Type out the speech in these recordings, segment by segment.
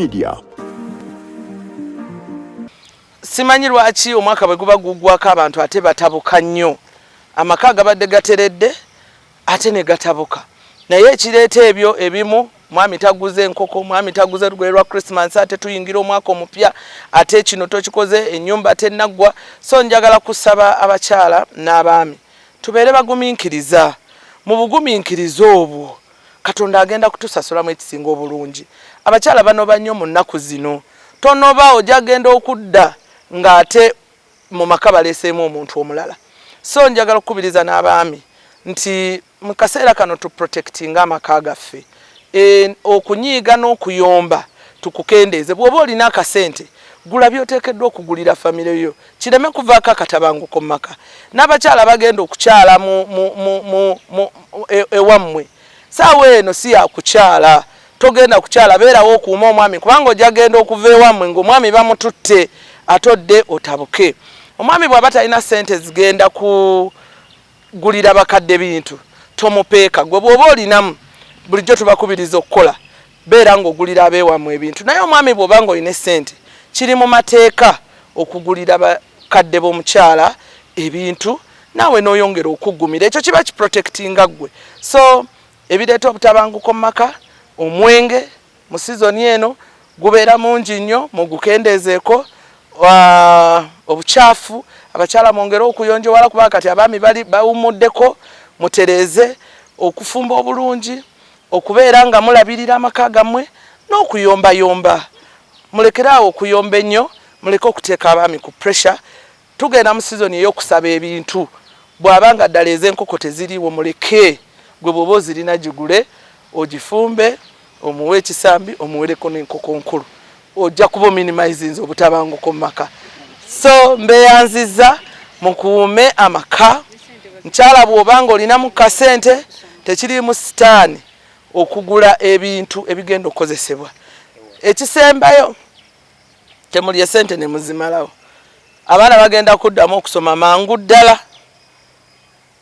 Media. Simanyi lwaki omwaka bwe guba guggwako abantu ate batabuka nnyo. Amaka gabadde gateredde ate ne gatabuka. Naye ekireeta ebyo ebimu mwami taguze enkoko, mwami taguze lugoye lwa Christmas, ate tuyingira omwaka omupya, ate kino tokikoze, ennyumba tennaggwa. So njagala kusaba abakyala n'abaami tubeere bagumiikiriza. Mu bugumiikiriza obwo Katonda agenda kutusasulamu ekisinga obulungi. Abakyala banoba nnyo mu nnaku zino. Tonoba ojja genda okudda ng'ate mu maka baleeseemu omuntu omulala. So njagala okukubiriza n'abaami nti mu kaseera kano tu protectinga amaka gaffe. Okunyiiga n'okuyomba tukukendeeze. Bw'oba olina akasente gula by'oteekeddwa okugulira famire yo, kireme kuvaako akatabanguko mu maka. N'abakyala bagenda okukyala ewammwe, saawa eno si ya kukyala. Togenda kukyala, beerawo okuuma omwami, kubanga ojja genda okuva ewammwe ng'omwami bamututte atodde otabuke. Omwami bw'aba talina ssente zigenda kugulira bakadde bintu, tomupeeka. Gwe bw'oba olinamu, bulijjo tubakubiriza okukola, beera ng'ogulira abeewammwe ebintu. Naye omwami bw'oba ng'olina ssente, kiri mu mateeka okugulira bakadde b'omukyala ebintu, naawe n'oyongera okuggumira. Ekyo kiba kiprotectinga ggwe. So ebireeta obutabanguko mu maka, omwenge mu sizoni eno gubeera mungi nnyo, mugukendeezeeko. Obukyafu abakyala mwongere okuyonjowala kuba kati abaami bali bawumuddeko, mutereeze okufumba obulungi, okubeera nga mulabirira amaka gammwe n'okuyombayomba. Mulekeraawo okuyomba ennyo, muleke okuteeka abaami ku pressure. Tugenda mu sizoni ey'okusaba ebintu. Bw'abanga ddala ez'enkoko teziriiwo, muleke. Gwe bw'oba ozirina gigule, ogifumbe, omuwe ekisambi, omuwereko n'enkoko nkulu. Ojja kuba minimizinze obutabanguko mu maka. So mbeyanziza mukuume amaka. Nkyala bw'oba ng'olina mu kasente tekiriimu sitaani okugula ebintu ebigenda okukozesebwa. Ekisembayo temulye sente ne muzimalawo. Abaana bagenda kuddamu okusoma mangu ddala,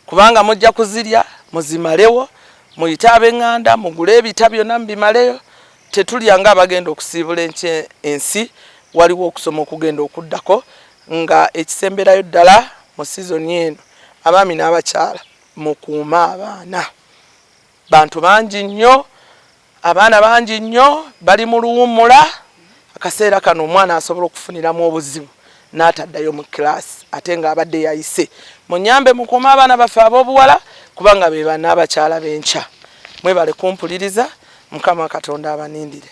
kubanga mujja kuzirya muzimalewo, muyite ab'eŋŋanda mugule ebita byonna mubimaleyo. Tetulya nga abagenda okusiibula ensi, waliwo okusoma okugenda okuddako, nga ekisemberayo ddala mu sizoni eno abaami n'abakyala mukuuma abaana. Bantu bangi nnyo, abaana bangi nnyo bali mu luwummula. Akaseera kano omwana asobola okufuniramu obuzibu n'ataddayo mu kilaasi ate ng'abadde yayise. Munyambe mukuume abaana baffe ab'obuwala kubanga be bana abakyala b'enkya. Mwebale kumpuliriza. Mukama Katonda abanindire.